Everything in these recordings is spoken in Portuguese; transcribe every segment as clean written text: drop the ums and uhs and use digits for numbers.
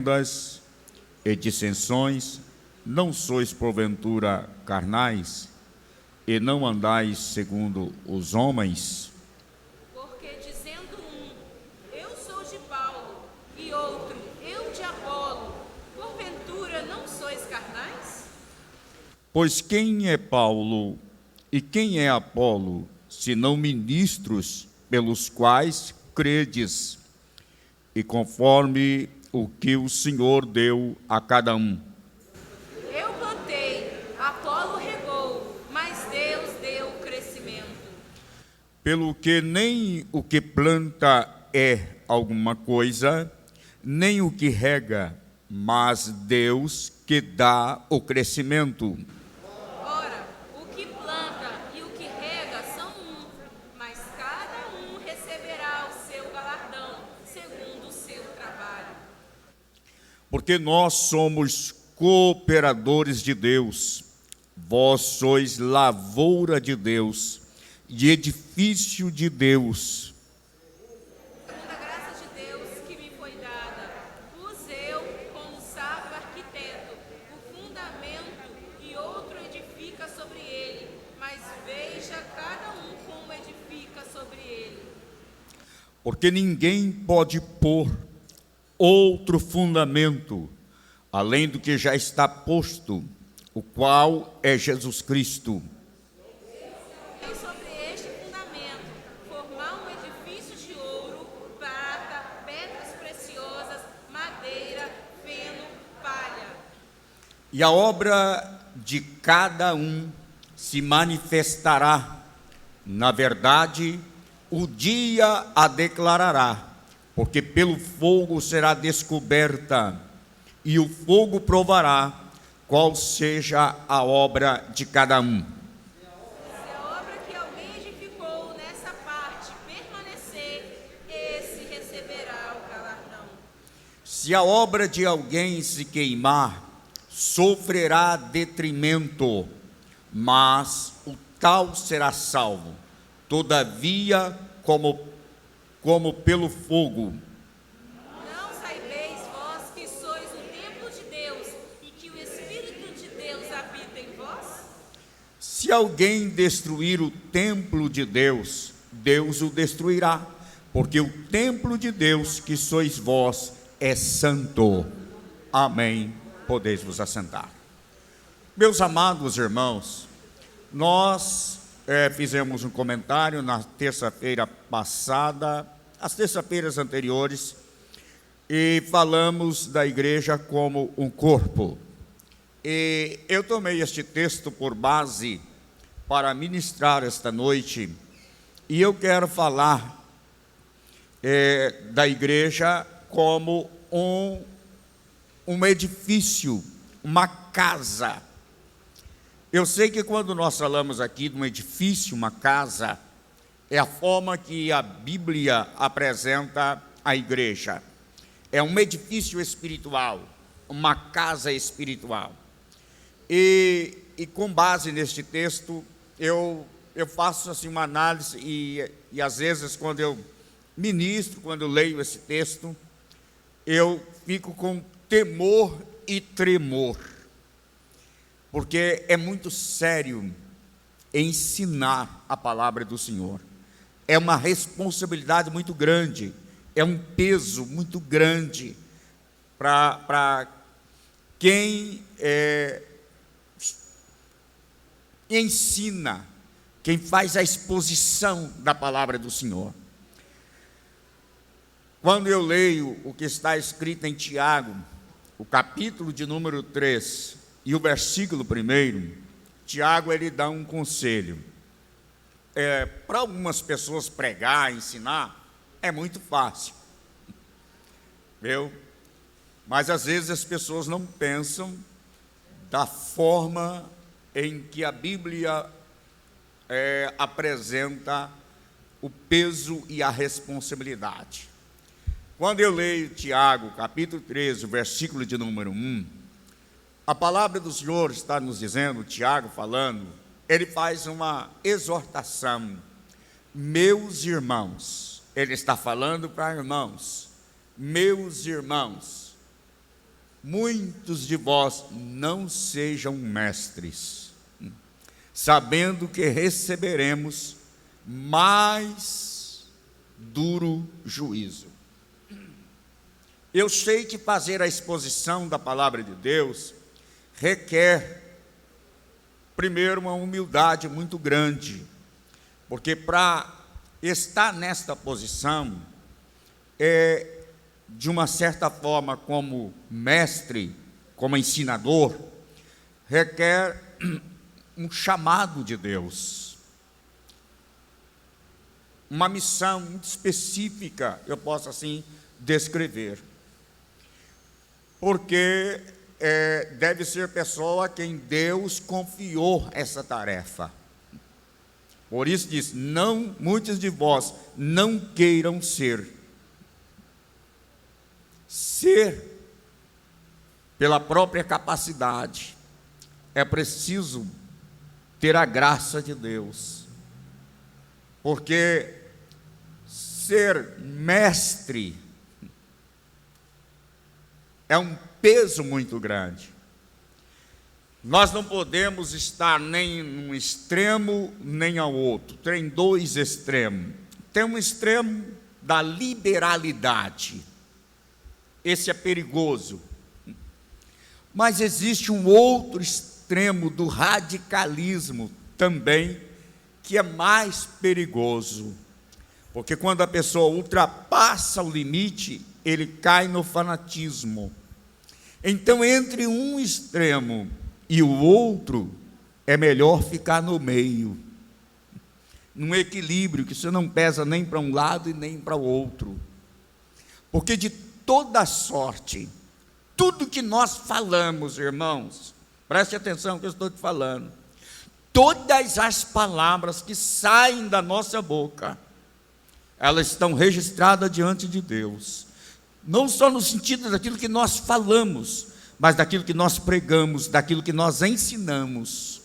das e dissensões, não sois porventura carnais, e não andais segundo os homens? Porque dizendo um, eu sou de Paulo, e outro, eu de Apolo, porventura não sois carnais? Pois quem é Paulo e quem é Apolo, senão ministros pelos quais credes, e conforme o que o Senhor deu a cada um? Eu plantei, Apolo regou, mas Deus deu o crescimento. Pelo que nem o que planta é alguma coisa, nem o que rega, mas Deus que dá o crescimento. Ora, o que planta e o que rega são um, mas cada um receberá o seu galardão, segundo o seu trabalho. Porque nós somos cooperadores de Deus, vós sois lavoura de Deus e edifício de Deus. Segundo a graça de Deus que me foi dada, pus eu, como sábio arquiteto, o fundamento e outro edifica sobre ele, mas veja cada um como edifica sobre ele. Porque ninguém pode pôr outro fundamento, além do que já está posto, o qual é Jesus Cristo. E sobre este fundamento, formar um edifício de ouro, prata, pedras preciosas, madeira, feno, palha. E a obra de cada um se manifestará, na verdade, o dia a declarará, porque pelo fogo será descoberta, e o fogo provará qual seja a obra de cada um. Se a obra que alguém edificou nessa parte permanecer, esse receberá o galardão. Se a obra de alguém se queimar, sofrerá detrimento, mas o tal será salvo, todavia como pelo fogo. Não saibeis vós que sois o templo de Deus e que o Espírito de Deus habita em vós? Se alguém destruir o templo de Deus, Deus o destruirá, porque o templo de Deus, que sois vós, é santo. Amém. Podeis vos assentar. Meus amados irmãos, nós fizemos um comentário na terça-feira passada, as terça-feiras anteriores, e falamos da igreja como um corpo. E eu tomei este texto por base para ministrar esta noite, e eu quero falar da igreja como um edifício, uma casa. Eu sei que quando nós falamos aqui de um edifício, uma casa, é a forma que a Bíblia apresenta a igreja. É um edifício espiritual, uma casa espiritual. E com base neste texto, eu faço assim uma análise e às vezes quando eu ministro, quando eu leio esse texto, eu fico com temor e tremor, porque é muito sério ensinar a palavra do Senhor. É uma responsabilidade muito grande, é um peso muito grande para quem ensina, quem faz a exposição da palavra do Senhor. Quando eu leio o que está escrito em Tiago, o capítulo de número 3 e o versículo 1, Tiago ele dá um conselho. Para algumas pessoas pregar, ensinar, é muito fácil, mas às vezes as pessoas não pensam da forma em que a Bíblia apresenta o peso e a responsabilidade. Quando eu leio Tiago, capítulo 13, o versículo de número 1, a palavra do Senhor está nos dizendo, Tiago falando, ele faz uma exortação. Meus irmãos, ele está falando para irmãos, meus irmãos, muitos de vós não sejam mestres, sabendo que receberemos mais duro juízo. Eu sei que fazer a exposição da palavra de Deus requer, primeiro, uma humildade muito grande, porque para estar nesta posição, de uma certa forma, como mestre, como ensinador, requer um chamado de Deus, uma missão muito específica, eu posso assim descrever, porque deve ser pessoa a quem Deus confiou essa tarefa. Por isso diz, não, muitos de vós não queiram ser pela própria capacidade. É preciso ter a graça de Deus, porque ser mestre é um peso muito grande. Nós não podemos estar nem num extremo, nem ao outro. Tem dois extremos. Tem um extremo da liberalidade. Esse é perigoso. Mas existe um outro extremo do radicalismo também, que é mais perigoso. Porque quando a pessoa ultrapassa o limite, ele cai no fanatismo. Então, entre um extremo e o outro, é melhor ficar no meio, num equilíbrio, que você não pesa nem para um lado e nem para o outro. Porque de toda sorte, tudo que nós falamos, irmãos, preste atenção no que eu estou te falando, todas as palavras que saem da nossa boca, elas estão registradas diante de Deus, não só no sentido daquilo que nós falamos, mas daquilo que nós pregamos, daquilo que nós ensinamos.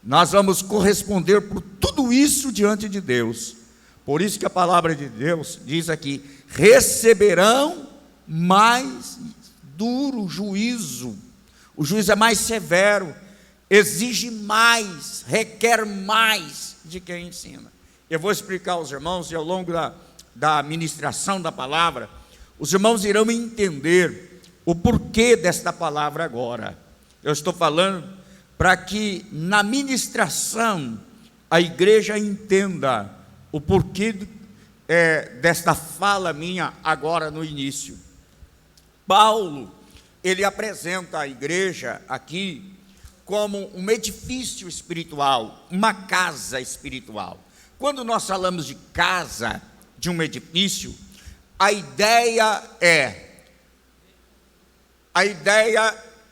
Nós vamos corresponder por tudo isso diante de Deus. Por isso que a palavra de Deus diz aqui, receberão mais duro juízo. O juízo é mais severo, exige mais, requer mais de quem ensina. Eu vou explicar aos irmãos, e ao longo da ministração da palavra, os irmãos irão entender o porquê desta palavra agora. Eu estou falando para que na ministração a igreja entenda o porquê desta fala minha agora no início. Paulo, ele apresenta a igreja aqui como um edifício espiritual, uma casa espiritual. Quando nós falamos de casa, de um edifício, a ideia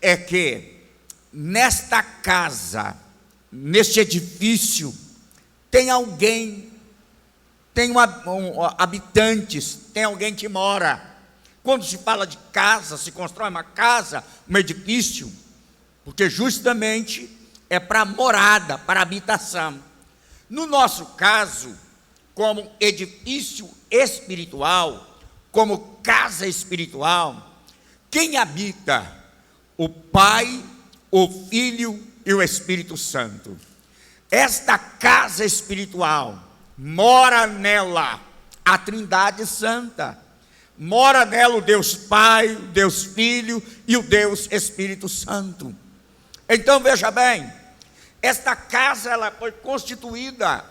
é que nesta casa, neste edifício, tem alguém, tem habitantes, tem alguém que mora. Quando se fala de casa, se constrói uma casa, um edifício, porque justamente é para morada, para habitação. No nosso caso, como edifício espiritual, como casa espiritual, quem habita? O Pai, o Filho e o Espírito Santo. Esta casa espiritual, mora nela a Trindade Santa, mora nela o Deus Pai, o Deus Filho e o Deus Espírito Santo. Então veja bem, esta casa ela foi constituída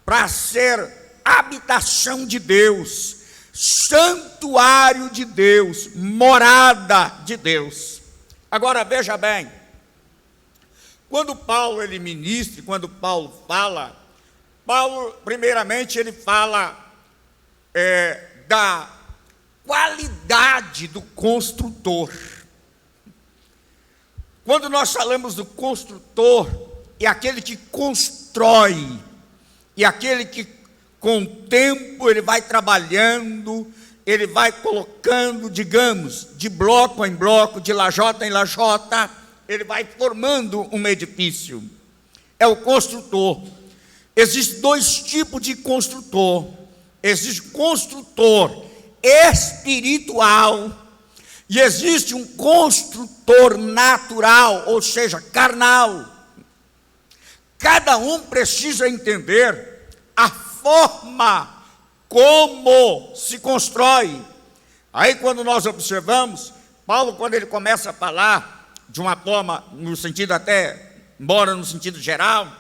para ser habitação de Deus, santuário de Deus, morada de Deus. Agora veja bem, quando Paulo ele ministra, quando Paulo fala, primeiramente ele fala da qualidade do construtor. Quando nós falamos do construtor, é aquele que constrói, e aquele que com o tempo ele vai trabalhando, ele vai colocando, digamos, de bloco em bloco, de lajota em lajota, ele vai formando um edifício. É o construtor. Existem dois tipos de construtor. Existe construtor espiritual e existe um construtor natural, ou seja, carnal. Cada um precisa entender a forma como se constrói. Aí quando nós observamos, Paulo, quando ele começa a falar de uma forma, no sentido até, embora no sentido geral,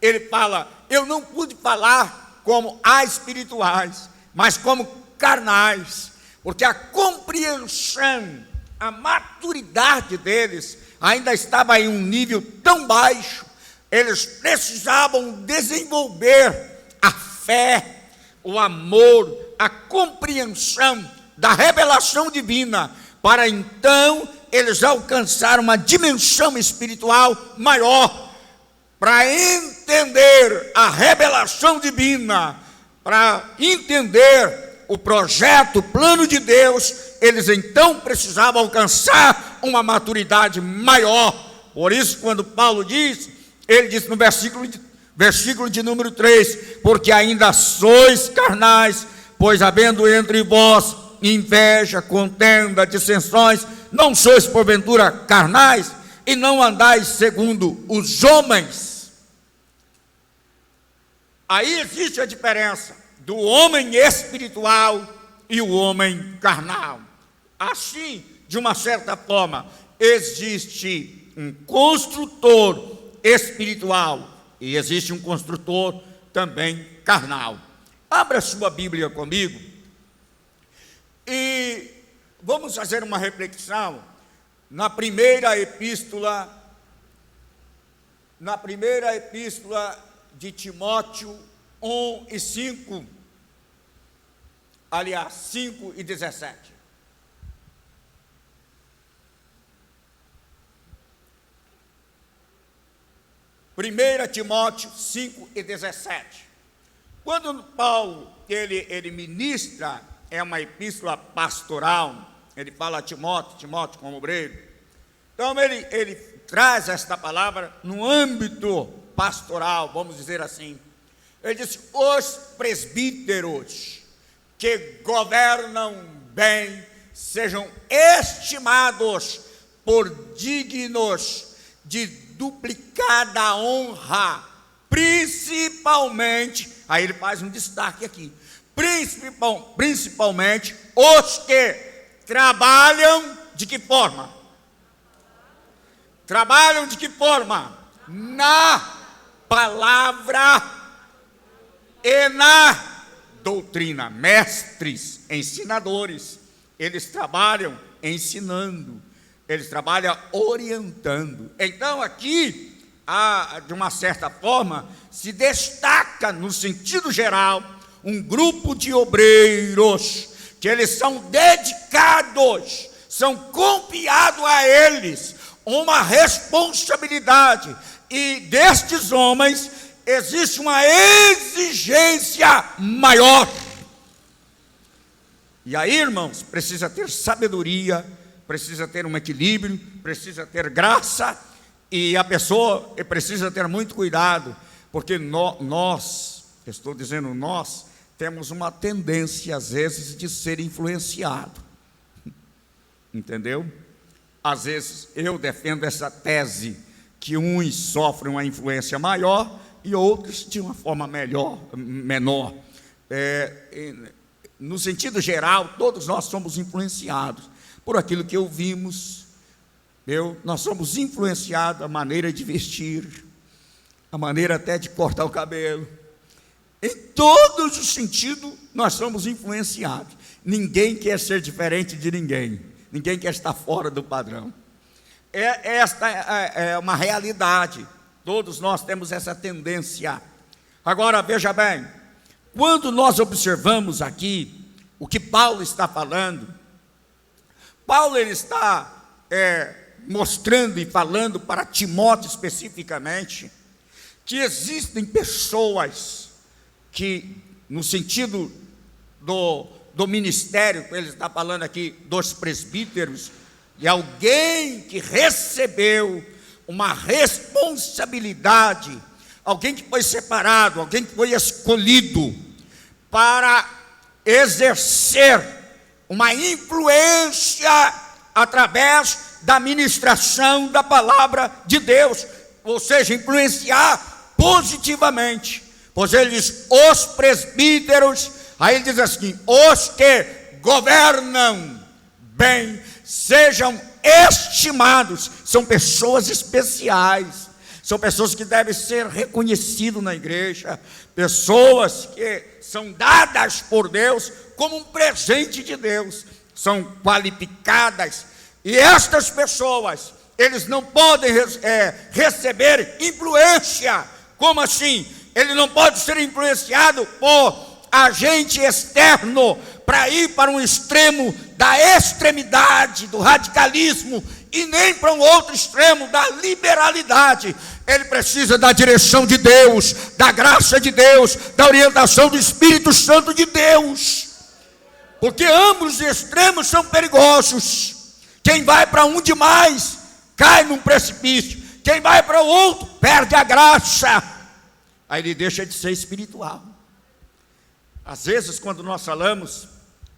ele fala, eu não pude falar como espirituais, mas como carnais, porque a compreensão, a maturidade deles ainda estava em um nível tão baixo, eles precisavam desenvolver a fé, o amor, a compreensão da revelação divina, para então eles alcançarem uma dimensão espiritual maior, para entender a revelação divina, para entender o projeto, o plano de Deus, eles então precisavam alcançar uma maturidade maior. Por isso, quando Paulo diz, ele diz no versículo de número 3, porque ainda sois carnais, pois havendo entre vós inveja, contenda, dissensões, não sois porventura carnais, e não andais segundo os homens. Aí existe a diferença do homem espiritual e o homem carnal. Assim, de uma certa forma, existe um construtor espiritual e existe um construtor também carnal. Abra sua Bíblia comigo e vamos fazer uma reflexão na primeira epístola de Timóteo 1 e 5, aliás, 5 e 17. Primeira Timóteo 5 e 17. Quando Paulo, ele ministra, é uma epístola pastoral, ele fala a Timóteo como obreiro. Então ele traz esta palavra no âmbito pastoral, vamos dizer assim. Ele diz, os presbíteros que governam bem sejam estimados por dignos de duplicada honra, principalmente, aí ele faz um destaque aqui, principalmente os que trabalham de que forma? Trabalham de que forma? Na palavra e na doutrina. Mestres, ensinadores, eles trabalham ensinando, eles trabalham orientando. Então aqui, de uma certa forma, se destaca no sentido geral, um grupo de obreiros, que eles são dedicados, são confiados a eles uma responsabilidade, e destes homens existe uma exigência maior. E aí, irmãos, precisa ter sabedoria, precisa ter um equilíbrio, precisa ter graça, e a pessoa precisa ter muito cuidado, porque nós, temos uma tendência, às vezes, de ser influenciado. Entendeu? Às vezes, eu defendo essa tese, que uns sofrem uma influência maior e outros de uma forma menor. No sentido geral, todos nós somos influenciados por aquilo que ouvimos. Nós somos influenciados a maneira de vestir, a maneira até de cortar o cabelo. Em todos os sentidos, nós somos influenciados. Ninguém quer ser diferente de ninguém. Ninguém quer estar fora do padrão. Esta é uma realidade. Todos nós temos essa tendência. Agora, veja bem, quando nós observamos aqui o que Paulo está falando, Paulo ele está mostrando e falando para Timóteo especificamente, que existem pessoas que, no sentido do ministério, ele está falando aqui dos presbíteros, e alguém que recebeu uma responsabilidade, alguém que foi separado, alguém que foi escolhido para exercer uma influência através da ministração da palavra de Deus, ou seja, influenciar positivamente. Pois ele diz, os presbíteros, aí ele diz assim, os que governam bem, sejam estimados, são pessoas especiais, são pessoas que devem ser reconhecidas na igreja, pessoas que são dadas por Deus como um presente de Deus, são qualificadas, e estas pessoas, eles não podem receber influência. Como assim? Ele não pode ser influenciado por agente externo para ir para um extremo da extremidade, do radicalismo, e nem para um outro extremo da liberalidade. Ele precisa da direção de Deus, da graça de Deus, da orientação do Espírito Santo de Deus, porque ambos os extremos são perigosos. Quem vai para um demais cai num precipício, quem vai para o outro perde a graça, aí ele deixa de ser espiritual. Às vezes, quando nós falamos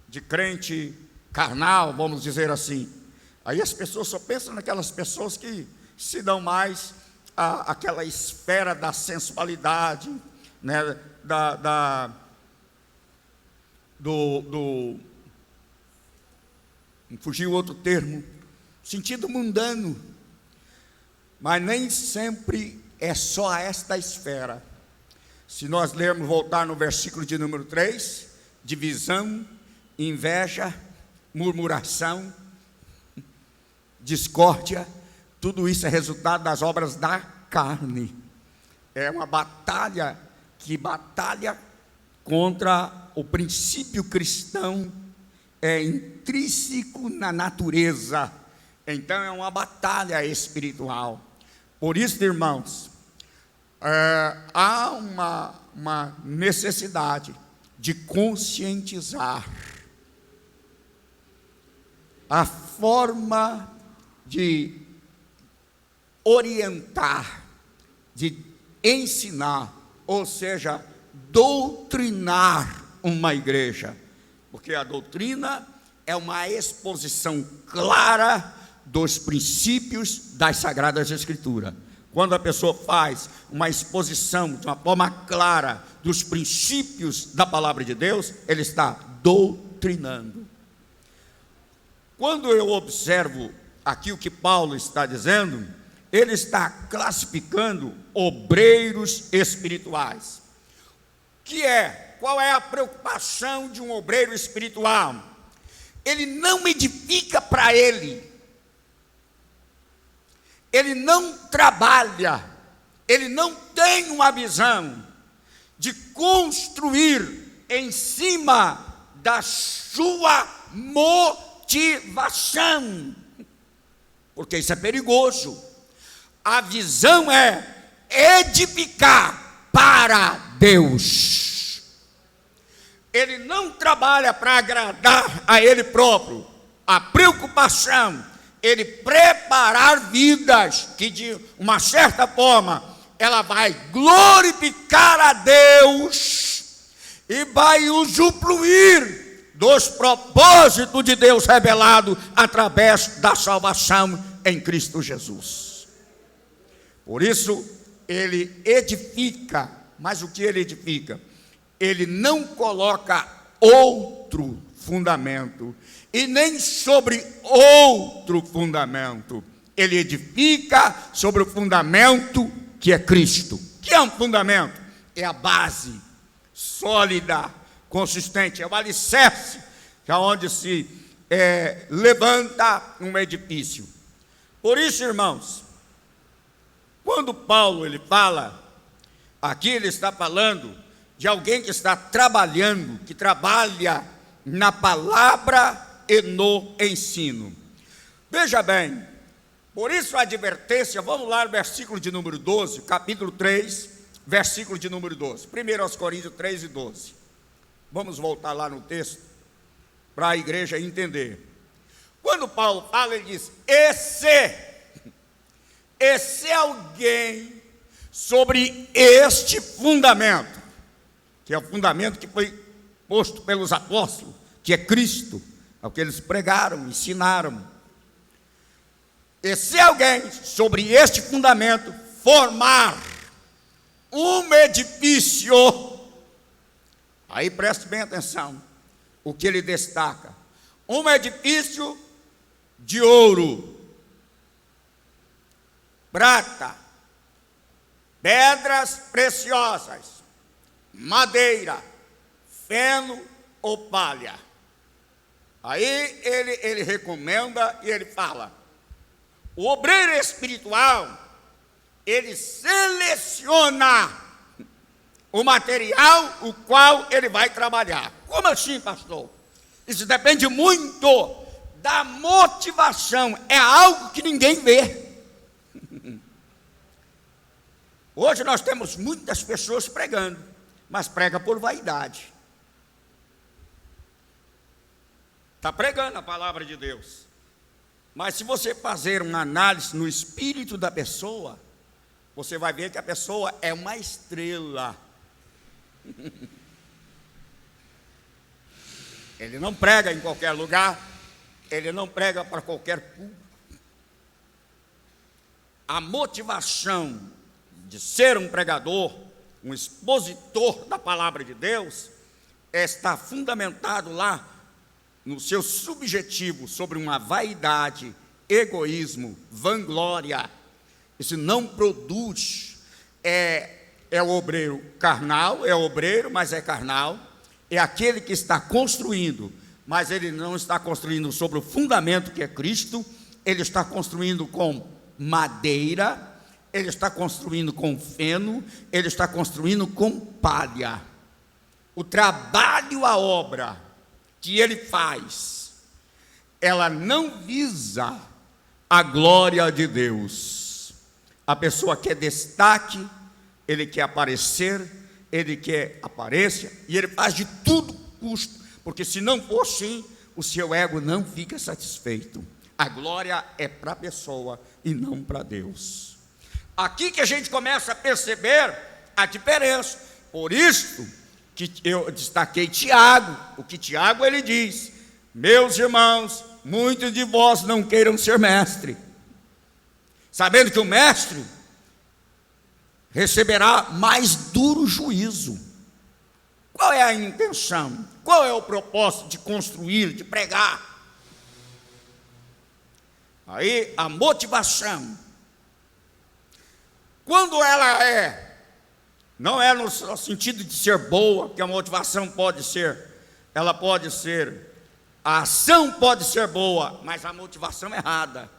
de crente carnal, vamos dizer assim, aí as pessoas só pensam naquelas pessoas que se dão mais àquela esfera da sensualidade, né, fugiu outro termo, sentido mundano, mas nem sempre é só esta esfera. Se nós lermos, voltar no versículo de número 3, divisão, inveja, murmuração, discórdia, tudo isso é resultado das obras da carne. É uma batalha que batalha contra o princípio cristão, é intrínseco na natureza. Então é uma batalha espiritual. Por isso, irmãos, há uma necessidade de conscientizar a forma de orientar, de ensinar, ou seja, doutrinar uma igreja, porque a doutrina é uma exposição clara dos princípios das Sagradas Escrituras. Quando a pessoa faz uma exposição de uma forma clara dos princípios da palavra de Deus, ele está doutrinando. Quando eu observo aqui o que Paulo está dizendo, ele está classificando obreiros espirituais. Qual é a preocupação de um obreiro espiritual? Ele não edifica para ele não trabalha, ele não tem uma visão de construir em cima da sua motivação, porque isso é perigoso. A visão é edificar para Deus. Ele não trabalha para agradar a ele próprio. A preocupação, ele preparar vidas que de uma certa forma ela vai glorificar a Deus e vai usufruir dos propósitos de Deus revelado através da salvação em Cristo Jesus. Por isso ele edifica, mas o que ele edifica? Ele não coloca outro fundamento e nem sobre outro fundamento. Ele edifica sobre o fundamento que é Cristo. Que é um fundamento? É a base sólida, consistente, é o alicerce, que é onde se levanta um edifício. Por isso, irmãos, quando Paulo ele fala, aqui ele está falando de alguém que está trabalhando, que trabalha na palavra e no ensino. Veja bem, por isso a advertência, vamos lá no versículo de número 12, capítulo 3, versículo de número 12, 1 Coríntios 3 e 12. Vamos voltar lá no texto, para a igreja entender. Quando Paulo fala, ele diz, esse alguém sobre este fundamento, que é o fundamento que foi posto pelos apóstolos, que é Cristo, é o que eles pregaram, ensinaram, E se alguém, sobre este fundamento, formar um edifício, aí preste bem atenção, o que ele destaca: um edifício de ouro, prata, pedras preciosas, madeira, feno ou palha. Aí ele recomenda e ele fala: o obreiro espiritual, ele seleciona o material o qual ele vai trabalhar. Como assim, pastor? Isso depende muito da motivação, é algo que ninguém vê. Hoje nós temos muitas pessoas pregando, mas prega por vaidade. Está pregando a palavra de Deus, mas se você fazer uma análise no espírito da pessoa, você vai ver que a pessoa é uma estrela. Ele não prega em qualquer lugar, ele não prega para qualquer público. A motivação de ser um pregador, um expositor da palavra de Deus, está fundamentado lá no seu subjetivo sobre uma vaidade, egoísmo, vanglória. Isso não produz, é o obreiro carnal, é obreiro, mas é carnal, é aquele que está construindo, mas ele não está construindo sobre o fundamento que é Cristo, ele está construindo com madeira, ele está construindo com feno, ele está construindo com palha. O trabalho, a obra que ele faz, ela não visa a glória de Deus. A pessoa quer destaque, ele quer aparecer, ele quer aparência, e ele faz de tudo custo, porque se não for assim, o seu ego não fica satisfeito. A glória é para a pessoa e não para Deus. Aqui que a gente começa a perceber a diferença. Por isso que eu destaquei Tiago, o que Tiago ele diz: meus irmãos, muitos de vós não queiram ser mestre, sabendo que o mestre receberá mais duro juízo. Qual é a intenção? Qual é o propósito de construir, de pregar? Aí a motivação, quando ela não é no sentido de ser boa, que a motivação pode ser, a ação pode ser boa, mas a motivação errada.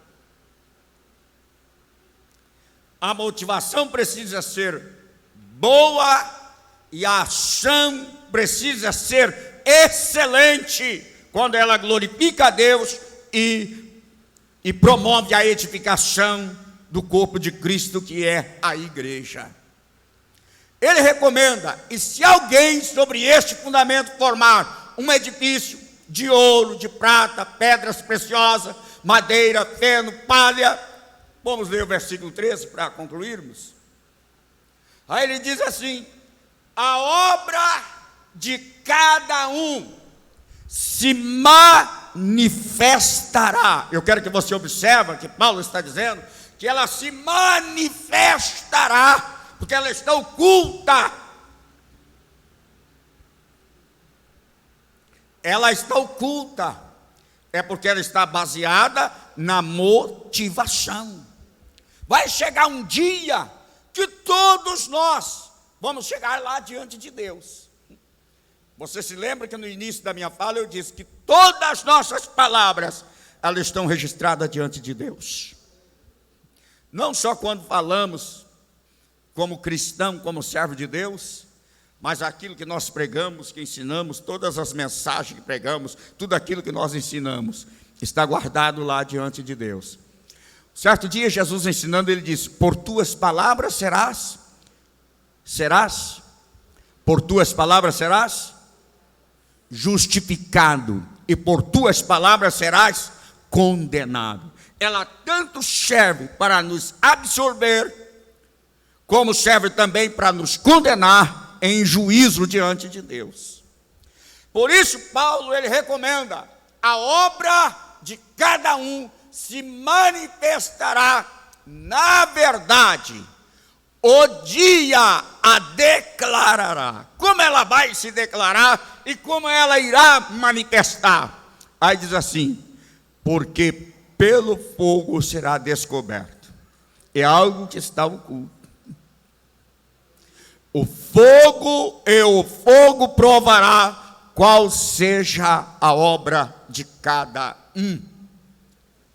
A motivação precisa ser boa e a ação precisa ser excelente, quando ela glorifica a Deus e promove a edificação do corpo de Cristo, que é a igreja. Ele recomenda: e se alguém sobre este fundamento formar um edifício de ouro, de prata, pedras preciosas, madeira, feno, palha. Vamos ler o versículo 13 para concluirmos. Aí ele diz assim: a obra de cada um se manifestará. Eu quero que você observe que Paulo está dizendo que ela se manifestará, porque ela está oculta. Ela está oculta, é porque ela está baseada na motivação. Vai chegar um dia que todos nós vamos chegar lá diante de Deus. Você se lembra que no início da minha fala eu disse que todas as nossas palavras, elas estão registradas diante de Deus. Não só quando falamos como cristão, como servo de Deus, mas aquilo que nós pregamos, que ensinamos, todas as mensagens que pregamos, tudo aquilo que nós ensinamos, está guardado lá diante de Deus. Certo dia, Jesus ensinando, ele disse: por tuas palavras serás, por tuas palavras serás justificado, e por tuas palavras serás condenado. Ela tanto serve para nos absorver, como serve também para nos condenar em juízo diante de Deus. Por isso Paulo ele recomenda: a obra de cada um se manifestará na verdade, o dia a declarará. Como ela vai se declarar e como ela irá manifestar? Aí diz assim: porque pelo fogo será descoberto. É algo que está oculto. O fogo provará qual seja a obra de cada um.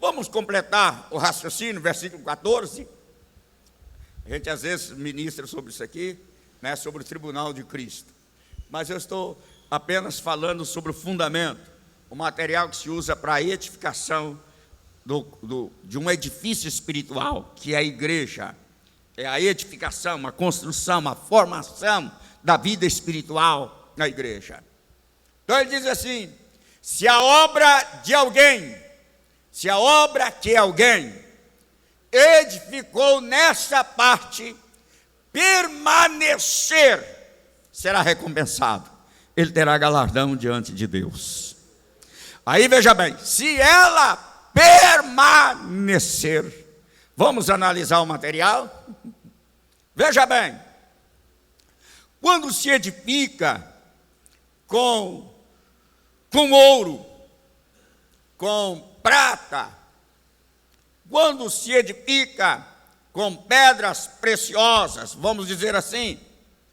Vamos completar o raciocínio, versículo 14. A gente às vezes ministra sobre isso aqui, né, sobre o tribunal de Cristo. Mas eu estou apenas falando sobre o fundamento, o material que se usa para a edificação de um edifício espiritual, que é a igreja. É a edificação, a construção, a formação da vida espiritual na igreja. Então ele diz assim: se a obra que alguém edificou nessa parte permanecer, será recompensado. Ele terá galardão diante de Deus. Aí veja bem, se ela permanecer, vamos analisar o material? Veja bem, quando se edifica com ouro, com prata, quando se edifica com pedras preciosas, vamos dizer assim,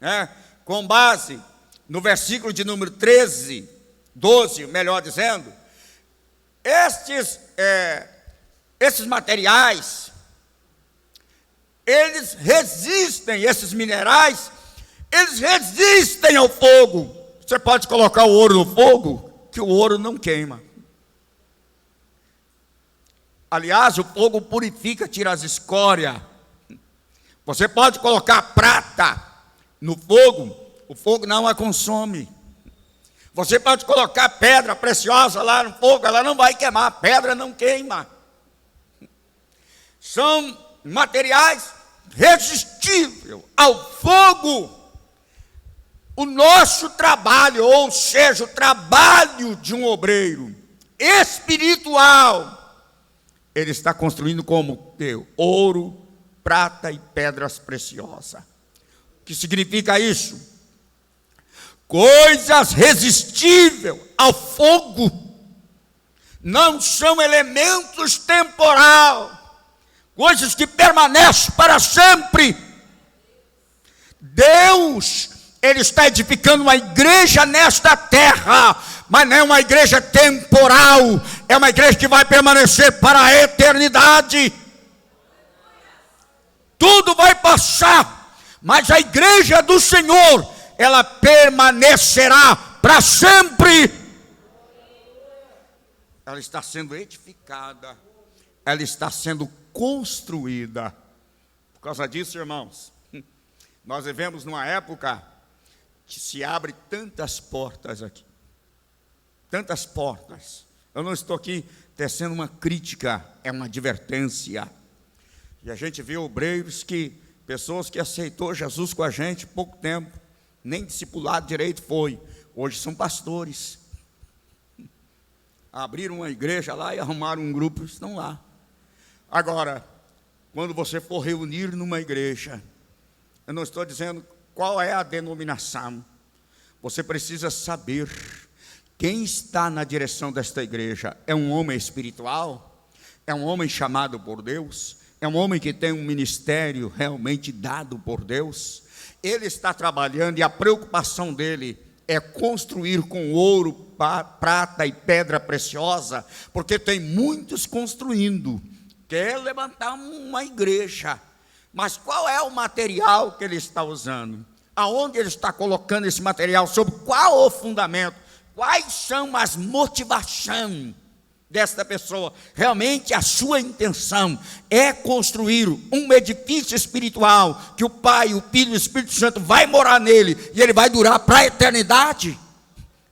né, com base no versículo de número 13, 12, melhor dizendo, esses materiais, eles resistem, esses minerais, eles resistem ao fogo. Você pode colocar o ouro no fogo, que o ouro não queima. Aliás, o fogo purifica, tira as escórias. Você pode colocar prata no fogo, o fogo não a consome. Você pode colocar pedra preciosa lá no fogo, ela não vai queimar, a pedra não queima. São materiais resistíveis ao fogo. O nosso trabalho, ou seja, o trabalho de um obreiro espiritual, ele está construindo como ouro, prata e pedras preciosas. O que significa isso? Coisas resistíveis ao fogo não são elementos temporais, coisas que permanecem para sempre. Deus, Ele está edificando uma igreja nesta terra, mas não é uma igreja temporal, é uma igreja que vai permanecer para a eternidade. Tudo vai passar, mas a igreja do Senhor, ela permanecerá para sempre. Ela está sendo edificada, ela está sendo construída. Por causa disso, irmãos, nós vivemos numa época que se abre tantas portas aqui. Tantas portas. Eu não estou aqui tecendo uma crítica, é uma advertência. E a gente vê obreiros pessoas que aceitou Jesus com a gente há pouco tempo, nem discipulado direito foi, hoje são pastores. Abriram uma igreja lá e arrumaram um grupo, estão lá. Agora, quando você for reunir numa igreja, eu não estou dizendo qual é a denominação, você precisa saber quem está na direção desta igreja. É um homem espiritual? É um homem chamado por Deus? É um homem que tem um ministério realmente dado por Deus? Ele está trabalhando e a preocupação dele é construir com ouro, prata e pedra preciosa, porque tem muitos construindo, quer levantar uma igreja, mas qual é o material que ele está usando? Aonde ele está colocando esse material? Sobre qual o fundamento? Quais são as motivações desta pessoa? Realmente a sua intenção é construir um edifício espiritual, que o Pai, o Filho e o Espírito Santo vai morar nele, e ele vai durar para a eternidade?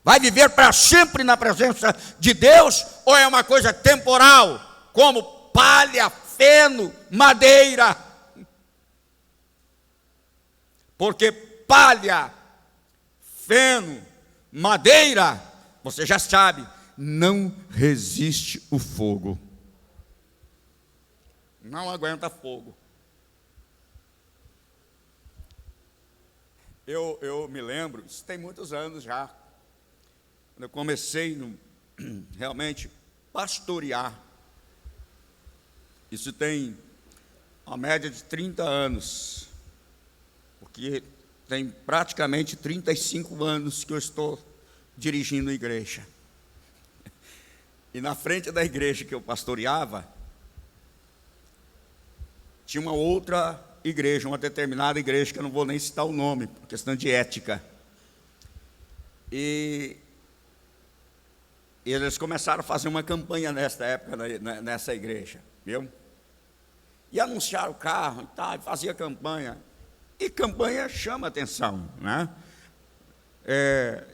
Vai viver para sempre na presença de Deus? Ou é uma coisa temporal, como palha, feno, madeira? Porque palha, feno, madeira, você já sabe, não resiste o fogo. não aguenta fogo. Eu me lembro, isso tem muitos anos já, quando eu comecei realmente pastorear. Isso tem uma média de 30 anos, porque tem praticamente 35 anos que eu estou dirigindo a igreja. E na frente da igreja que eu pastoreava, tinha uma outra igreja, uma determinada igreja, que eu não vou nem citar o nome, por questão de ética. E eles começaram a fazer uma campanha nessa época, nessa igreja, viu? E anunciaram o carro e tal, e fazia campanha. E campanha chama atenção, né?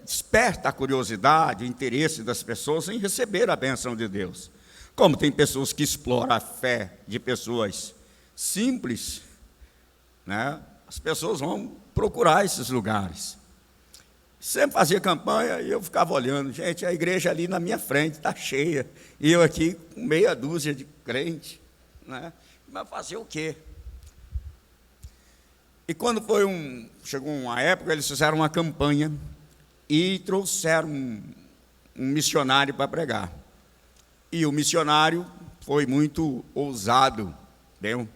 Desperta a curiosidade, o interesse das pessoas em receber a bênção de Deus. Como tem pessoas que exploram a fé de pessoas simples, né? As pessoas vão procurar esses lugares. Sempre fazia campanha e eu ficava olhando. Gente, a igreja ali na minha frente está cheia. E eu aqui com meia dúzia de crente, né? Mas fazer o quê? E quando chegou uma época, eles fizeram uma campanha e trouxeram um missionário para pregar. E o missionário foi muito ousado, entendeu?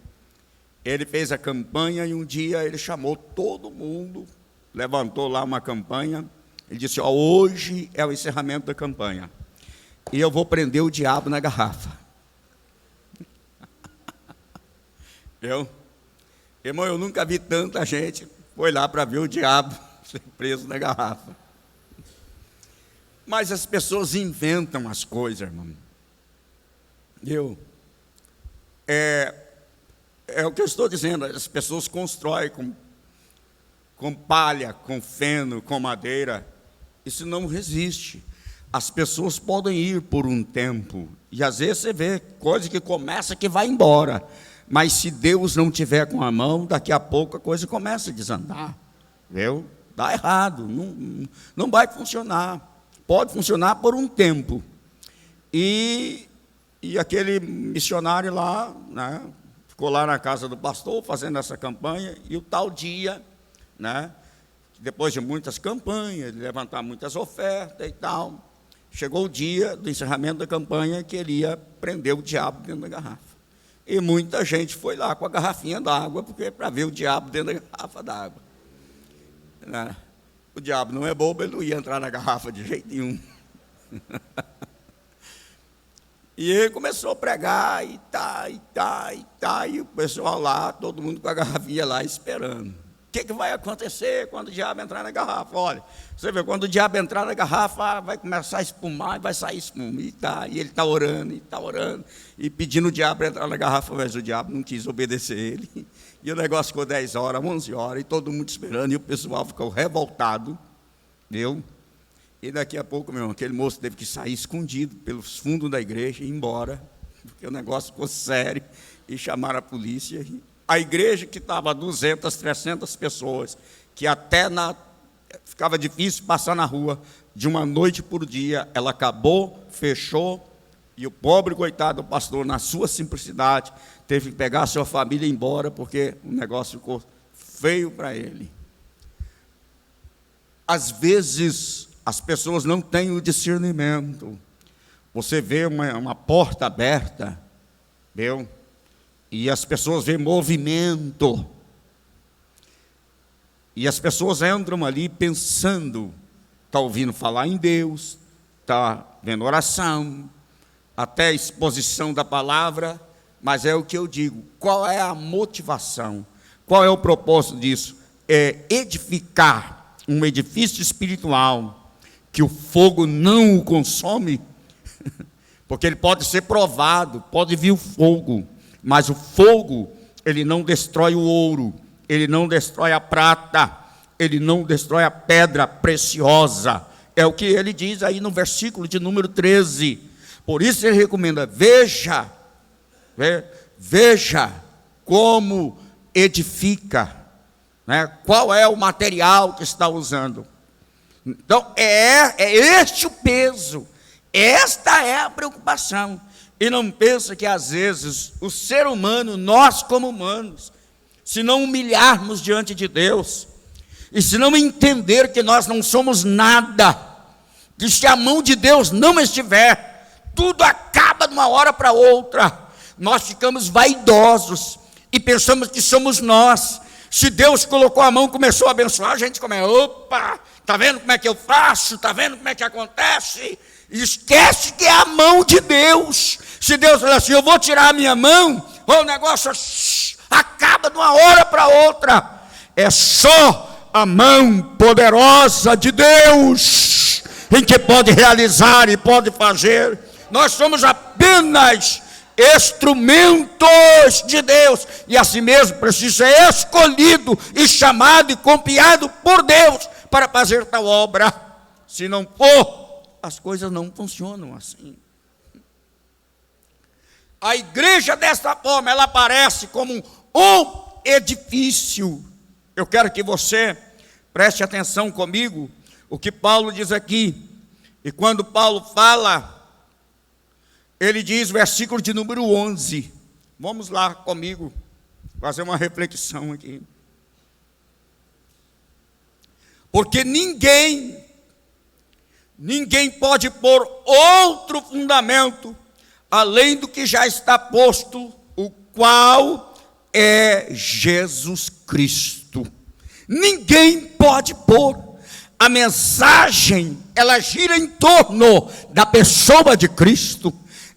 Ele fez a campanha e um dia ele chamou todo mundo, levantou lá uma campanha, ele disse: hoje é o encerramento da campanha, e eu vou prender o diabo na garrafa. Irmão, eu nunca vi tanta gente foi lá para ver o diabo ser preso na garrafa. Mas as pessoas inventam as coisas, irmão. É o que eu estou dizendo, as pessoas constroem com palha, com feno, com madeira. Isso não resiste. As pessoas podem ir por um tempo, e às vezes você vê coisa que começa que vai embora. Mas se Deus não tiver com a mão, daqui a pouco a coisa começa a desandar. Viu? Dá errado, não vai funcionar. Pode funcionar por um tempo. E aquele missionário lá, né, ficou lá na casa do pastor fazendo essa campanha, e o tal dia, né, depois de muitas campanhas, de levantar muitas ofertas e tal, chegou o dia do encerramento da campanha que ele ia prender o diabo dentro da garrafa. E muita gente foi lá com a garrafinha d'água, porque para ver o diabo dentro da garrafa d'água. Né? O diabo não é bobo, ele não ia entrar na garrafa de jeito nenhum. E ele começou a pregar, e o pessoal lá, todo mundo com a garrafinha lá esperando. O que vai acontecer quando o diabo entrar na garrafa? Olha, você vê, quando o diabo entrar na garrafa, vai começar a espumar, e vai sair espuma. E ele está orando, e pedindo o diabo para entrar na garrafa, mas o diabo não quis obedecer ele. E o negócio ficou 10 horas, 11 horas, e todo mundo esperando, e o pessoal ficou revoltado, viu? E daqui a pouco, meu irmão, aquele moço teve que sair escondido pelos fundos da igreja e ir embora, porque o negócio ficou sério, e chamaram a polícia. A igreja que estava 200, 300 pessoas, que até ficava difícil passar na rua, de uma noite por dia, ela acabou, fechou, e o pobre coitado do pastor, na sua simplicidade, teve que pegar a sua família e ir embora, porque o negócio ficou feio para ele. Às vezes, as pessoas não têm o discernimento. Você vê uma porta aberta, viu? E as pessoas veem movimento. E as pessoas entram ali pensando, está ouvindo falar em Deus, está vendo oração, até a exposição da palavra, mas é o que eu digo, qual é a motivação? Qual é o propósito disso? É edificar um edifício espiritual, que o fogo não o consome, porque ele pode ser provado, pode vir o fogo, mas o fogo, ele não destrói o ouro, ele não destrói a prata, ele não destrói a pedra preciosa. É o que ele diz aí no versículo de número 13. Por isso ele recomenda, veja como edifica, né? Qual é o material que está usando. Então, é este o peso, esta é a preocupação. E não pensa que às vezes o ser humano, nós como humanos, se não humilharmos diante de Deus, e se não entender que nós não somos nada, que se a mão de Deus não estiver, tudo acaba de uma hora para outra, nós ficamos vaidosos e pensamos que somos nós. Se Deus colocou a mão, começou a abençoar, a gente começa, opa, está vendo como é que eu faço? Está vendo como é que acontece? Esquece que é a mão de Deus. Se Deus falar assim, eu vou tirar a minha mão, o negócio acaba de uma hora para outra. É só a mão poderosa de Deus em que pode realizar e pode fazer. Nós somos apenas instrumentos de Deus, e assim mesmo precisa ser escolhido e chamado e confiado por Deus para fazer tal obra. Se não for, as coisas não funcionam assim. A igreja desta forma, ela aparece como um edifício. Eu quero que você preste atenção comigo, o que Paulo diz aqui. E quando Paulo fala, ele diz, versículo de número 11. Vamos lá comigo, fazer uma reflexão aqui. Porque ninguém pode pôr outro fundamento além do que já está posto, o qual é Jesus Cristo. Ninguém pode pôr. A mensagem, ela gira em torno da pessoa de Cristo.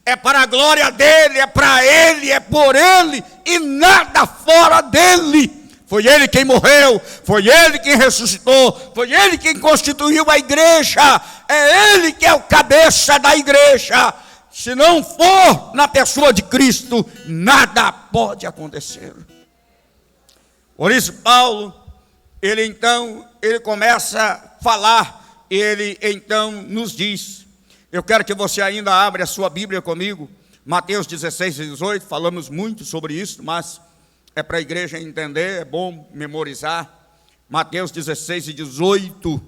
É para a glória dele, é para ele, é por ele e nada fora dele. Foi ele quem morreu, foi ele quem ressuscitou, foi ele quem constituiu a igreja, é ele que é o cabeça da igreja. Se não for na pessoa de Cristo, nada pode acontecer. Por isso Paulo, ele começa a falar, ele então nos diz, eu quero que você ainda abra a sua Bíblia comigo, Mateus 16 e 18, falamos muito sobre isso, mas é para a igreja entender, é bom memorizar. Mateus 16 e 18.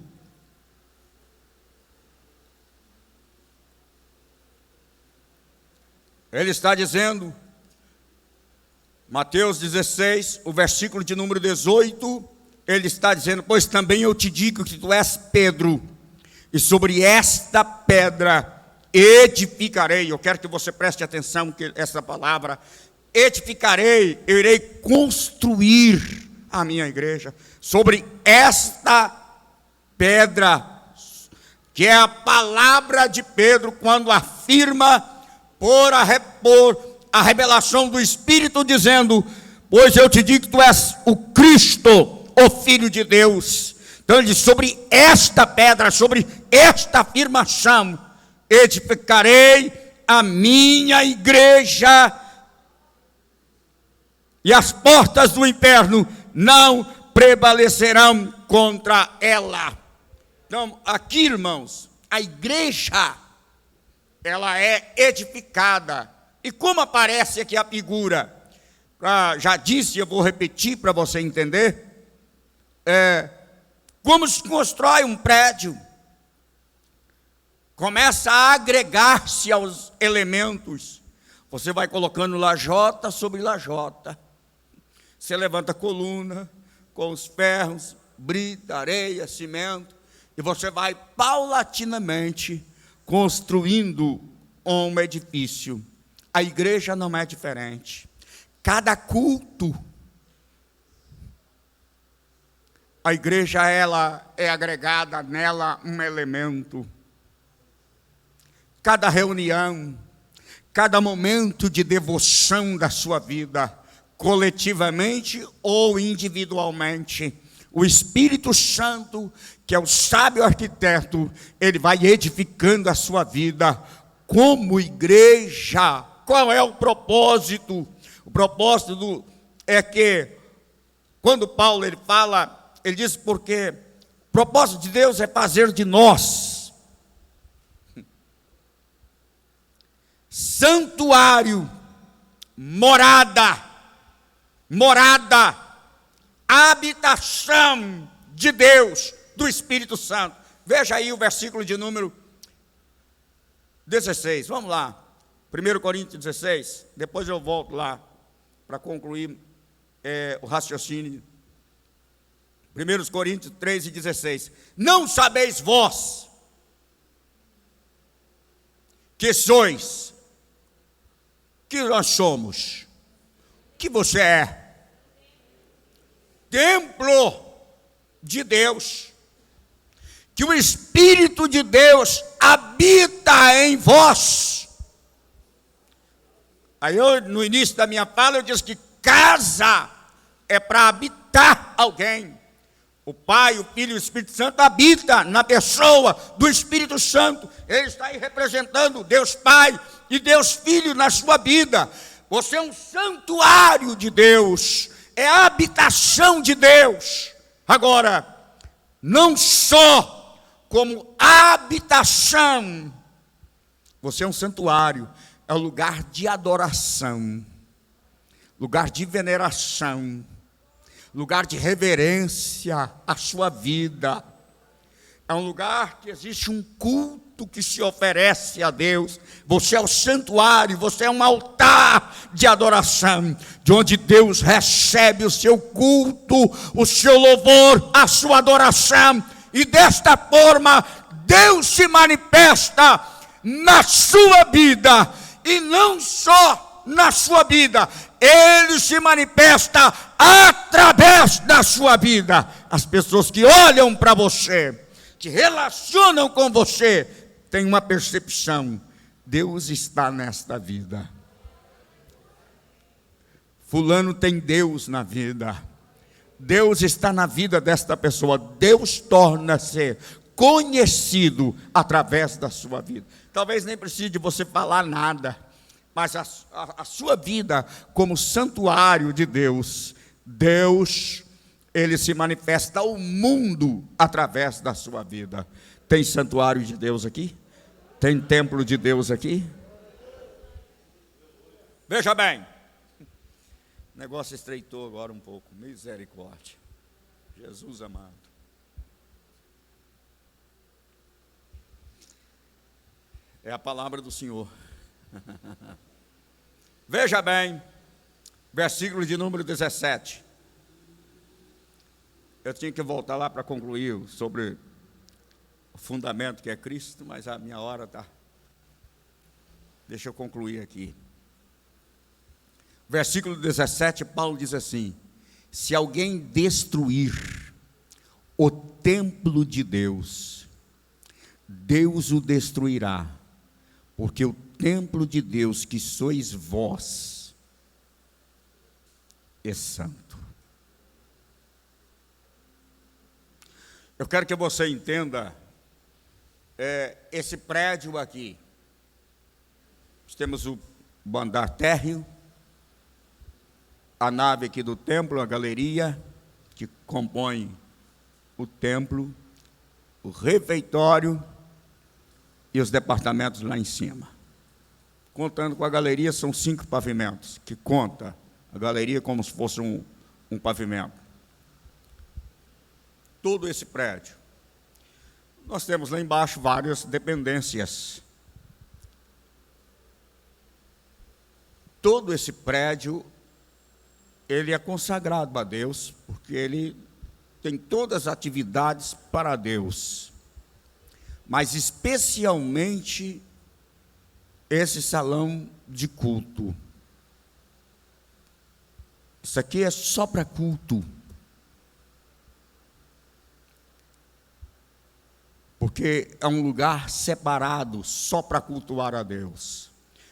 Ele está dizendo, Mateus 16, o versículo de número 18, ele está dizendo, pois também eu te digo que tu és Pedro, e sobre esta pedra edificarei. Eu quero que você preste atenção que essa palavra, edificarei, eu irei construir a minha igreja, sobre esta pedra, que é a palavra de Pedro, quando afirma, por a revelação do Espírito, dizendo, pois eu te digo que tu és o Cristo, o Filho de Deus. Então ele diz, sobre esta pedra, sobre esta afirmação, edificarei a minha igreja, e as portas do inferno não prevalecerão contra ela. Então, aqui, irmãos, a igreja, ela é edificada. E como aparece aqui a figura? Já disse, eu vou repetir para você entender. Como se constrói um prédio. Começa a agregar-se aos elementos. Você vai colocando lajota sobre lajota. Você levanta a coluna com os ferros, brita, areia, cimento, e você vai paulatinamente construindo um edifício. A igreja não é diferente. Cada culto, a igreja, ela é agregada nela um elemento. Cada reunião, cada momento de devoção da sua vida, coletivamente ou individualmente, o Espírito Santo, que é o sábio arquiteto, ele vai edificando a sua vida como igreja. Qual é o propósito? O propósito é que, quando Paulo ele fala, ele diz, porque o propósito de Deus é fazer de nós santuário, morada, habitação de Deus, do Espírito Santo. Veja aí o versículo de número 16, vamos lá. 1 Coríntios 16, depois eu volto lá para concluir o raciocínio. 1 Coríntios 3:16. Não sabeis vós que sois, que nós somos, que você é templo de Deus, que o Espírito de Deus habita em vós. Aí no início da minha fala eu disse que casa é para habitar alguém. O Pai, o Filho e o Espírito Santo habitam na pessoa do Espírito Santo. Ele está aí representando Deus Pai e Deus Filho na sua vida. Você é um santuário de Deus, é a habitação de Deus. Agora, não só como habitação, você é um santuário, é um lugar de adoração, lugar de veneração, lugar de reverência à sua vida. É um lugar que existe um culto que se oferece a Deus. Você é o santuário, você é um altar de adoração, de onde Deus recebe o seu culto, o seu louvor, a sua adoração. E desta forma, Deus se manifesta na sua vida, e não só na sua vida, Ele se manifesta através da sua vida. As pessoas que olham para você, que relacionam com você, têm uma percepção: Deus está nesta vida. Fulano tem Deus na vida. Deus está na vida desta pessoa. Deus torna-se conhecido através da sua vida. Talvez nem precise de você falar nada, mas a sua vida como santuário de Deus, Deus, Ele se manifesta ao mundo através da sua vida. Tem santuário de Deus aqui? Tem templo de Deus aqui? Veja bem, o negócio estreitou agora um pouco, misericórdia. Jesus amado. É a palavra do Senhor. Veja bem, versículo de número 17. Eu tinha que voltar lá para concluir sobre o fundamento que é Cristo, mas a minha hora está. Deixa eu concluir aqui. Versículo 17, Paulo diz assim: se alguém destruir o templo de Deus, Deus o destruirá, porque o templo de Deus que sois vós é santo. Eu quero que você entenda esse prédio aqui. Nós temos o andar térreo, a nave aqui do templo, a galeria que compõe o templo, o refeitório e os departamentos lá em cima. Contando com a galeria, são 5 pavimentos, que conta a galeria como se fosse um pavimento. Todo esse prédio. Nós temos lá embaixo várias dependências. Todo esse prédio, ele é consagrado a Deus, porque ele tem todas as atividades para Deus. Mas especialmente esse salão de culto. Isso aqui é só para culto. Porque é um lugar separado só para cultuar a Deus.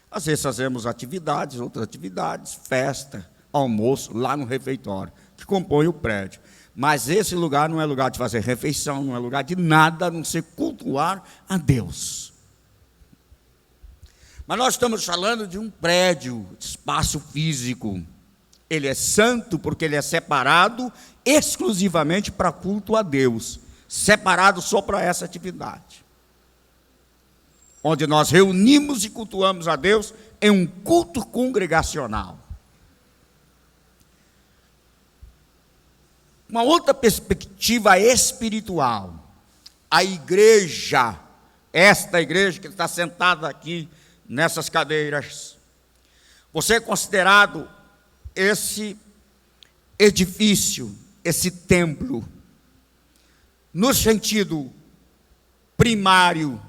Às vezes fazemos atividades, outras atividades, festa, almoço, lá no refeitório, que compõe o prédio. Mas esse lugar não é lugar de fazer refeição, não é lugar de nada, a não ser cultuar a Deus. Mas nós estamos falando de um prédio, de espaço físico. Ele é santo porque ele é separado exclusivamente para culto a Deus. Separado só para essa atividade. Onde nós reunimos e cultuamos a Deus em um culto congregacional. Uma outra perspectiva espiritual. A igreja, esta igreja que está sentada aqui nessas cadeiras. Você é considerado esse edifício, esse templo, no sentido primário,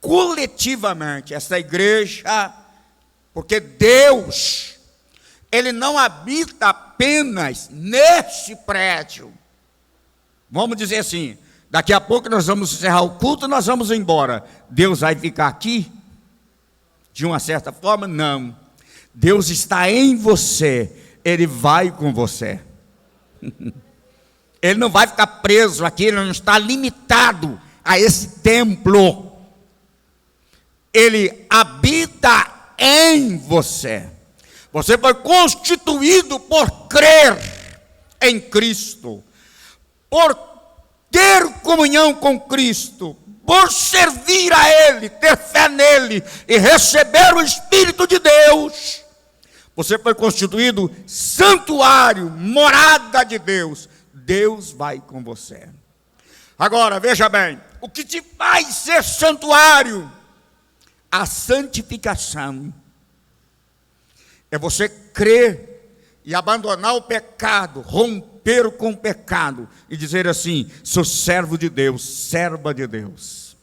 coletivamente, essa igreja, porque Deus, Ele não habita apenas neste prédio. Vamos dizer assim, daqui a pouco nós vamos encerrar o culto, nós vamos embora. Deus vai ficar aqui? De uma certa forma, não. Deus está em você, Ele vai com você. Ele não vai ficar preso aqui, Ele não está limitado a esse templo. Ele habita em você. Você foi constituído por crer em Cristo, por ter comunhão com Cristo, por servir a Ele, ter fé nele e receber o Espírito de Deus. Você foi constituído santuário, morada de Deus. Deus vai com você. Agora, veja bem, o que te faz ser santuário? A santificação. É você crer e abandonar o pecado, romper com o pecado e dizer assim: sou servo de Deus, serva de Deus.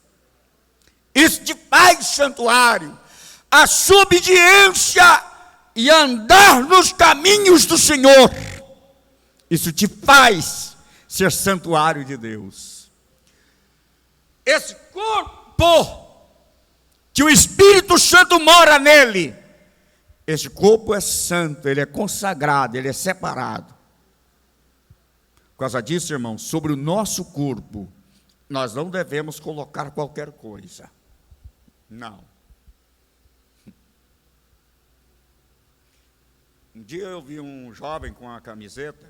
Isso te faz santuário. A sua obediência e andar nos caminhos do Senhor, isso te faz ser santuário de Deus. Esse corpo que o Espírito Santo mora nele, esse corpo é santo, ele é consagrado, ele é separado. Por causa disso, irmão, sobre o nosso corpo, nós não devemos colocar qualquer coisa. Não. Um dia eu vi um jovem com uma camiseta,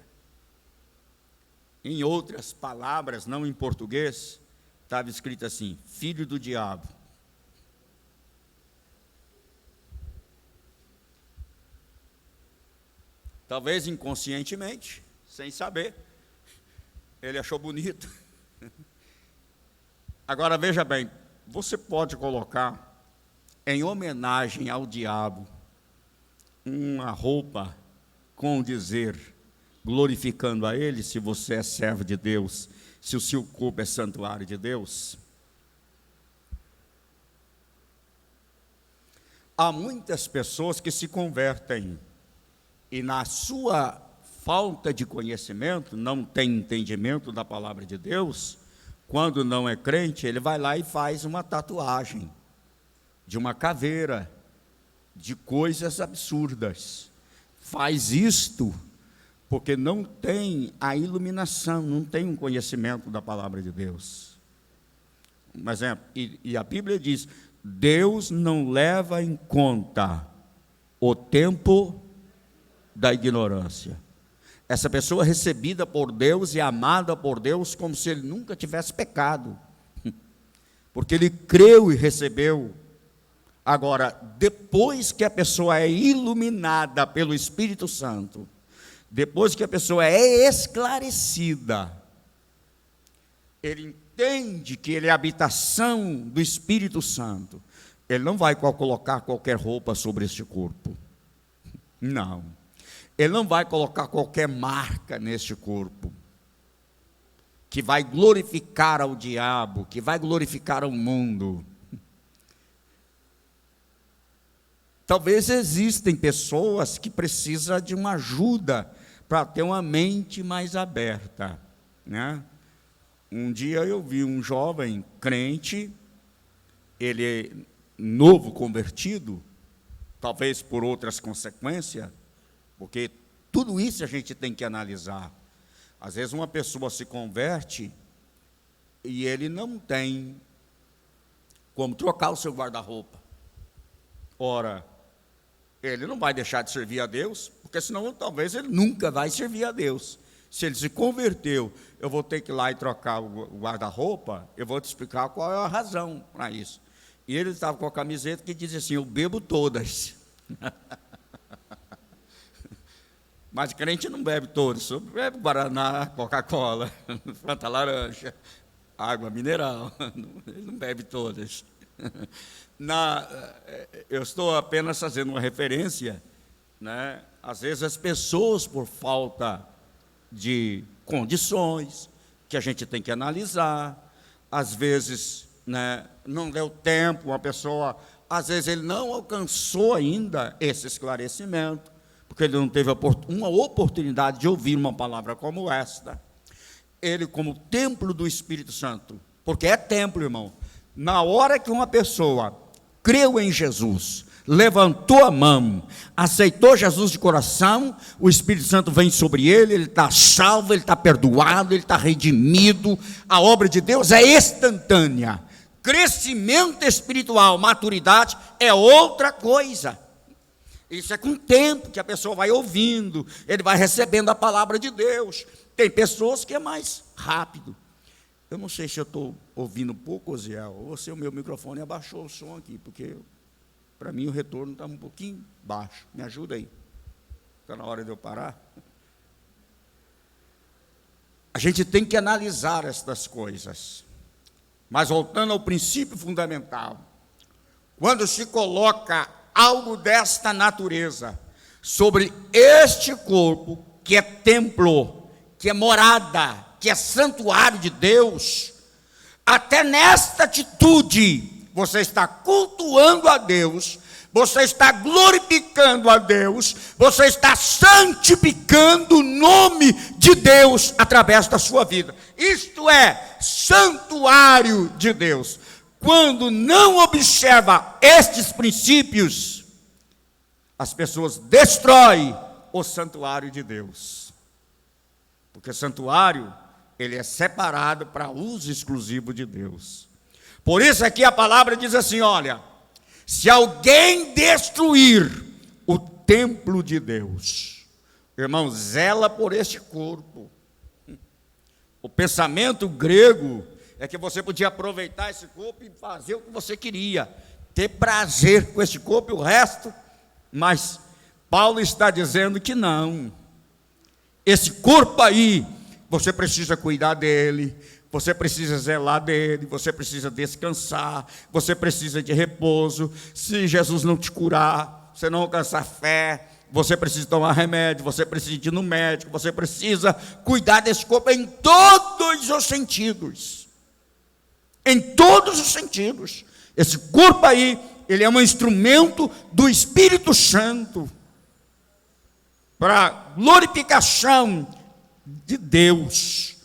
em outras palavras, não em português, estava escrito assim: filho do diabo. Talvez inconscientemente, sem saber, ele achou bonito. Agora veja bem, você pode colocar em homenagem ao diabo uma roupa com dizer, glorificando a ele, se você é servo de Deus, se o seu corpo é santuário de Deus? Há muitas pessoas que se convertem e na sua falta de conhecimento, não tem entendimento da palavra de Deus, quando não é crente, ele vai lá e faz uma tatuagem de uma caveira, de coisas absurdas. Faz isto porque não tem a iluminação, não tem um conhecimento da palavra de Deus. Um exemplo, e a Bíblia diz: Deus não leva em conta o tempo da ignorância. Essa pessoa é recebida por Deus e amada por Deus como se ele nunca tivesse pecado, porque ele creu e recebeu. Agora, depois que a pessoa é iluminada pelo Espírito Santo, depois que a pessoa é esclarecida, ele entende que ele é a habitação do Espírito Santo, ele não vai colocar qualquer roupa sobre este corpo. Não. Ele não vai colocar qualquer marca neste corpo, que vai glorificar ao diabo, que vai glorificar ao mundo. Talvez existem pessoas que precisam de uma ajuda para ter uma mente mais aberta, né? Um dia eu vi um jovem crente, ele é novo convertido, talvez por outras consequências, porque tudo isso a gente tem que analisar. Às vezes uma pessoa se converte e ele não tem como trocar o seu guarda-roupa. Ora, ele não vai deixar de servir a Deus, porque senão talvez ele nunca vai servir a Deus. Se ele se converteu, eu vou ter que ir lá e trocar o guarda-roupa, eu vou te explicar qual é a razão para isso. E ele estava com a camiseta que dizia assim: eu bebo todas. Mas crente não bebe todas, só bebe Guaraná, Coca-Cola, Fanta laranja, água mineral, ele não bebe todas. Eu estou apenas fazendo uma referência, né? Às vezes as pessoas, por falta de condições, que a gente tem que analisar, às vezes, né, não deu tempo, uma pessoa, às vezes ele não alcançou ainda esse esclarecimento, porque ele não teve uma oportunidade de ouvir uma palavra como esta. Ele, como templo do Espírito Santo, porque é templo, irmão, na hora que uma pessoa creu em Jesus, levantou a mão, aceitou Jesus de coração, o Espírito Santo vem sobre ele está salvo, ele está perdoado, ele está redimido, a obra de Deus é instantânea. Crescimento espiritual, maturidade é outra coisa. Isso é com o tempo que a pessoa vai ouvindo, ele vai recebendo a palavra de Deus. Tem pessoas que é mais rápido. Eu não sei se eu estou ouvindo pouco, Osiel, ou se o meu microfone abaixou o som aqui, porque para mim o retorno está um pouquinho baixo. Me ajuda aí. Está na hora de eu parar? A gente tem que analisar estas coisas. Mas voltando ao princípio fundamental, quando se coloca algo desta natureza sobre este corpo, que é templo, que é morada, que é santuário de Deus, até nesta atitude, você está cultuando a Deus, você está glorificando a Deus, você está santificando o nome de Deus através da sua vida. Isto é santuário de Deus. Quando não observa estes princípios, as pessoas destroem o santuário de Deus. Porque santuário, ele é separado para uso exclusivo de Deus. Por isso aqui a palavra diz assim, olha, se alguém destruir o templo de Deus, irmão, zela por este corpo. O pensamento grego é que você podia aproveitar esse corpo e fazer o que você queria, ter prazer com esse corpo e o resto, mas Paulo está dizendo que não. Esse corpo aí, você precisa cuidar dele, você precisa zelar dele, você precisa descansar, você precisa de repouso. Se Jesus não te curar, você não alcançar fé, você precisa tomar remédio, você precisa ir no médico, você precisa cuidar desse corpo em todos os sentidos. Em todos os sentidos. Esse corpo aí, ele é um instrumento do Espírito Santo para glorificação de Deus.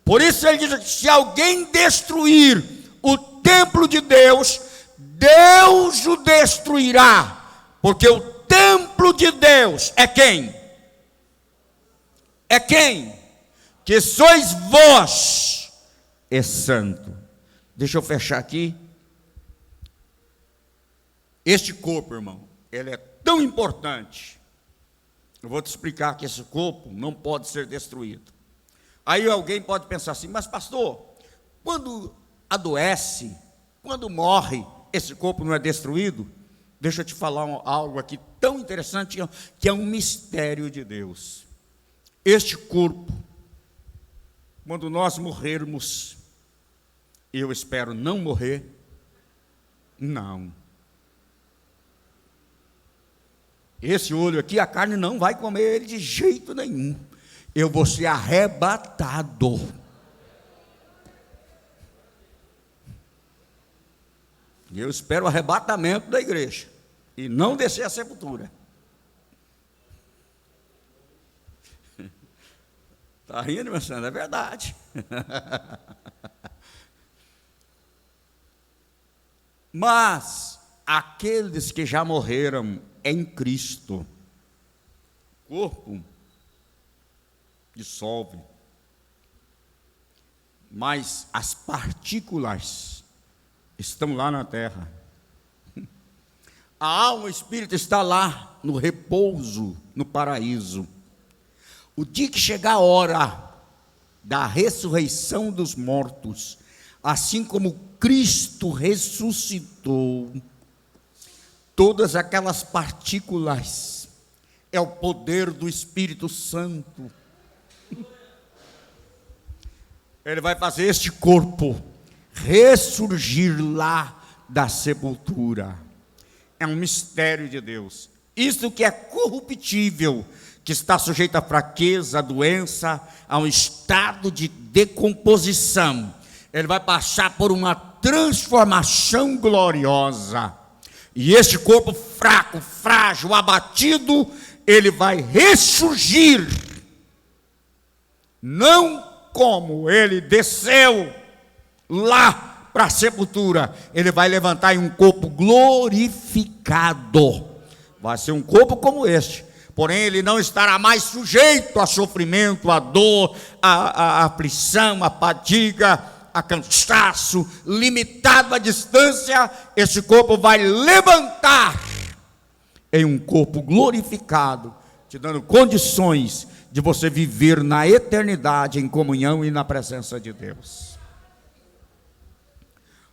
Por isso ele diz: se alguém destruir o templo de Deus, Deus o destruirá. Porque o templo de Deus é quem? É quem? Que sois vós, é santo. Deixa eu fechar aqui. Este corpo, irmão, ele é tão importante. Eu vou te explicar que esse corpo não pode ser destruído. Aí alguém pode pensar assim: mas pastor, quando adoece, quando morre, esse corpo não é destruído? Deixa eu te falar algo aqui tão interessante, que é um mistério de Deus. Este corpo, quando nós morrermos, eu espero não morrer, não. Esse olho aqui, a carne não vai comer ele de jeito nenhum. Eu vou ser arrebatado. Eu espero o arrebatamento da igreja e não descer a sepultura. Está rindo, meu senhor? É verdade. Mas aqueles que já morreram em Cristo, o corpo dissolve, mas as partículas estão lá na terra. A alma, o espírito está lá no repouso, no paraíso. O dia que chegar a hora da ressurreição dos mortos, assim como Cristo ressuscitou, todas aquelas partículas é o poder do Espírito Santo. Ele vai fazer este corpo ressurgir lá da sepultura. É um mistério de Deus. Isso que é corruptível, que está sujeito à fraqueza, à doença, a um estado de decomposição, ele vai passar por uma transformação gloriosa. E este corpo fraco, frágil, abatido, ele vai ressurgir. Não como ele desceu lá para a sepultura, ele vai levantar em um corpo glorificado. Vai ser um corpo como este, porém ele não estará mais sujeito a sofrimento, a dor, a aflição, a fadiga, a cansaço, limitado à distância. Esse corpo vai levantar em um corpo glorificado, te dando condições de você viver na eternidade em comunhão e na presença de Deus.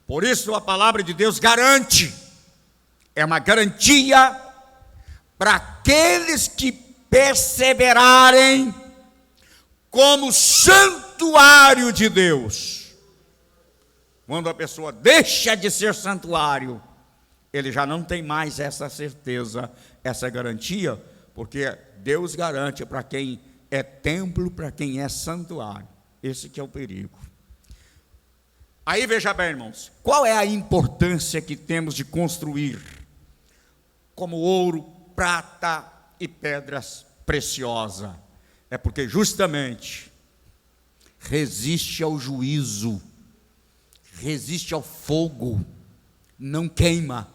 Por isso a palavra de Deus garante, é uma garantia para aqueles que perseverarem como santuário de Deus. Quando a pessoa deixa de ser santuário, ele já não tem mais essa certeza, essa garantia, porque Deus garante para quem é templo, para quem é santuário. Esse que é o perigo. Aí veja bem, irmãos, qual é a importância que temos de construir como ouro, prata e pedras preciosas? É porque justamente resiste ao juízo, resiste ao fogo, não queima.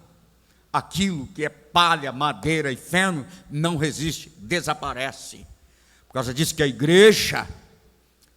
Aquilo que é palha, madeira e feno não resiste, desaparece. Por causa disso que a igreja,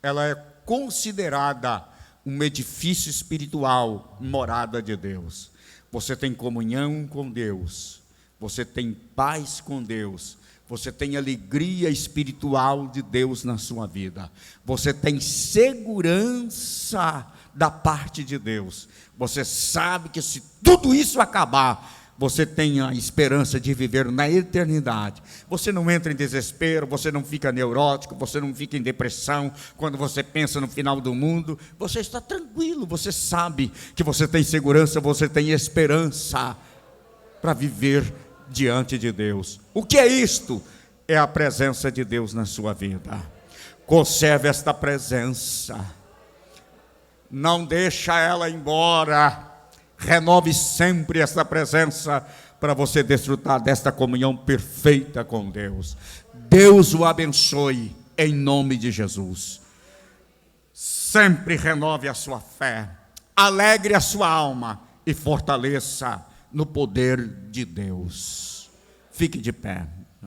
ela é considerada um edifício espiritual, morada de Deus. Você tem comunhão com Deus, você tem paz com Deus, você tem alegria espiritual de Deus na sua vida, você tem segurança da parte de Deus. Você sabe que se tudo isso acabar, você tem a esperança de viver na eternidade. Você não entra em desespero, você não fica neurótico, você não fica em depressão quando você pensa no final do mundo. Você está tranquilo, você sabe que você tem segurança, você tem esperança para viver diante de Deus. O que é isto? É a presença de Deus na sua vida. Conserve esta presença, não deixa ela embora. Renove sempre essa presença para você desfrutar desta comunhão perfeita com Deus. Deus o abençoe em nome de Jesus. Sempre renove a sua fé, alegre a sua alma e fortaleça no poder de Deus. Fique de pé.